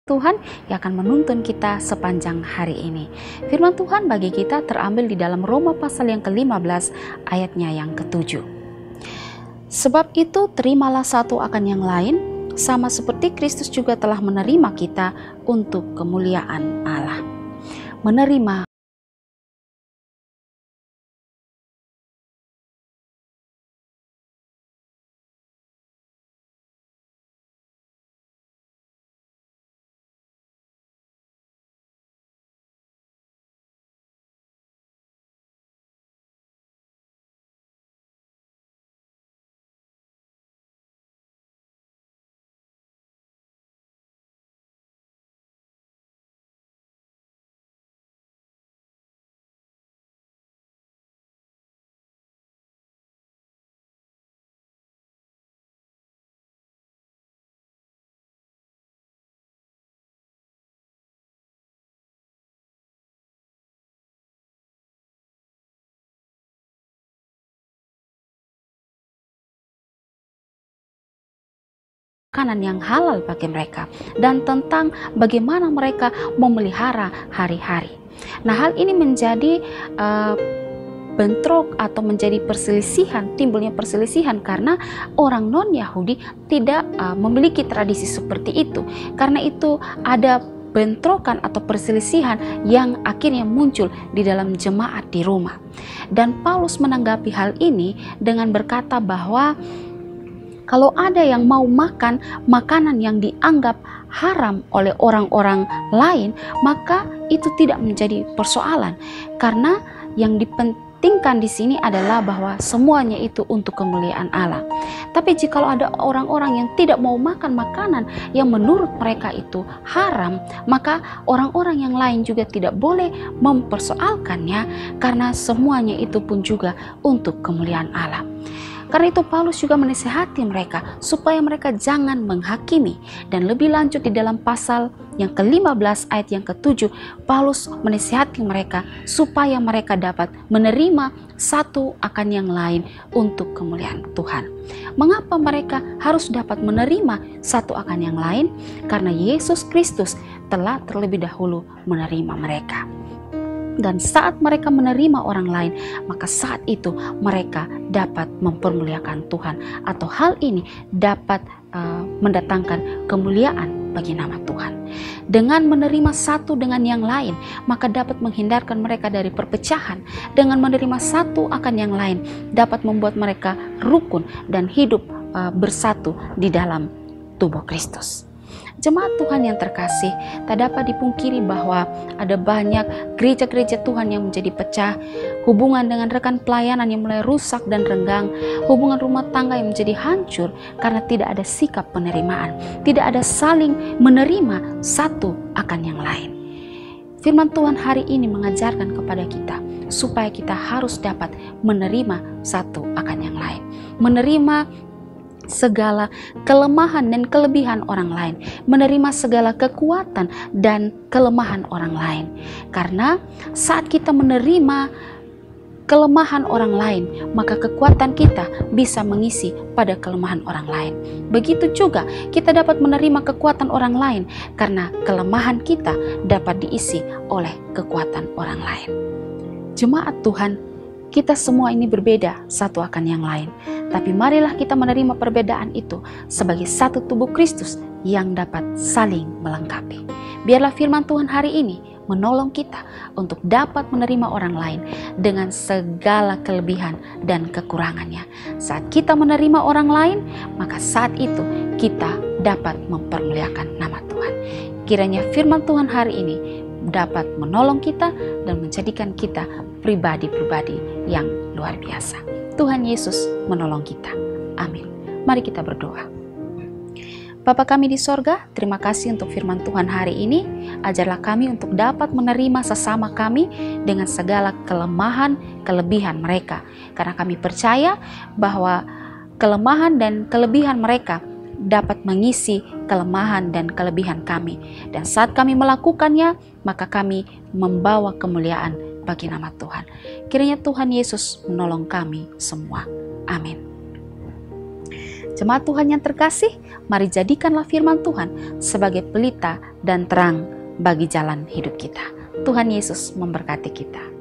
Tuhan yang akan menuntun kita sepanjang hari ini. Firman Tuhan bagi kita terambil di dalam Roma pasal yang ke-15 ayatnya yang ke-7. Sebab itu terimalah satu akan yang lain, sama seperti Kristus juga telah menerima kita untuk kemuliaan Allah. Menerima makanan yang halal bagi mereka dan tentang bagaimana mereka memelihara hari-hari. Nah, hal ini menjadi bentrok atau menjadi perselisihan, timbulnya perselisihan karena orang non-Yahudi tidak memiliki tradisi seperti itu. Karena itu ada bentrokan atau perselisihan yang akhirnya muncul di dalam jemaat di Roma. Dan Paulus menanggapi hal ini dengan berkata bahwa kalau ada yang mau makan makanan yang dianggap haram oleh orang-orang lain, maka itu tidak menjadi persoalan. Karena yang dipentingkan di sini adalah bahwa semuanya itu untuk kemuliaan Allah. Tapi jika ada orang-orang yang tidak mau makan makanan yang menurut mereka itu haram, maka orang-orang yang lain juga tidak boleh mempersoalkannya, karena semuanya itu pun juga untuk kemuliaan Allah. Karena itu Paulus juga menasihati mereka supaya mereka jangan menghakimi. Dan lebih lanjut di dalam pasal yang ke-15 ayat yang ke-7, Paulus menasihati mereka supaya mereka dapat menerima satu akan yang lain untuk kemuliaan Tuhan. Mengapa mereka harus dapat menerima satu akan yang lain? Karena Yesus Kristus telah terlebih dahulu menerima mereka. Dan saat mereka menerima orang lain, maka saat itu mereka dapat mempermuliakan Tuhan, atau hal ini dapat mendatangkan kemuliaan bagi nama Tuhan. Dengan menerima satu dengan yang lain, maka dapat menghindarkan mereka dari perpecahan. Dengan menerima satu akan yang lain, dapat membuat mereka rukun dan hidup bersatu di dalam tubuh Kristus. Jemaat Tuhan yang terkasih, tak dapat dipungkiri bahwa ada banyak gereja-gereja Tuhan yang menjadi pecah, hubungan dengan rekan pelayanan yang mulai rusak dan renggang, hubungan rumah tangga yang menjadi hancur karena tidak ada sikap penerimaan, tidak ada saling menerima satu akan yang lain. Firman Tuhan hari ini mengajarkan kepada kita supaya kita harus dapat menerima satu akan yang lain, menerima segala kelemahan dan kelebihan orang lain, menerima segala kekuatan dan kelemahan orang lain. Karena saat kita menerima kelemahan orang lain, maka kekuatan kita bisa mengisi pada kelemahan orang lain. Begitu juga kita dapat menerima kekuatan orang lain, karena kelemahan kita dapat diisi oleh kekuatan orang lain. Jemaat Tuhan, kita semua ini berbeda satu akan yang lain. Tapi marilah kita menerima perbedaan itu sebagai satu tubuh Kristus yang dapat saling melengkapi. Biarlah firman Tuhan hari ini menolong kita untuk dapat menerima orang lain dengan segala kelebihan dan kekurangannya. Saat kita menerima orang lain, maka saat itu kita dapat mempermuliakan nama Tuhan. Kiranya firman Tuhan hari ini dapat menolong kita dan menjadikan kita pribadi-pribadi yang luar biasa. Tuhan Yesus menolong kita. Amin. Mari kita berdoa. Bapa kami di sorga, terima kasih untuk firman Tuhan hari ini. Ajarlah kami untuk dapat menerima sesama kami dengan segala kelemahan, kelebihan mereka. Karena kami percaya bahwa kelemahan dan kelebihan mereka dapat mengisi kelemahan dan kelebihan kami. Dan saat kami melakukannya, maka kami membawa kemuliaan bagi nama Tuhan. Kiranya Tuhan Yesus menolong kami semua. Amin. Jemaat Tuhan yang terkasih, mari jadikanlah firman Tuhan sebagai pelita dan terang bagi jalan hidup kita. Tuhan Yesus memberkati kita.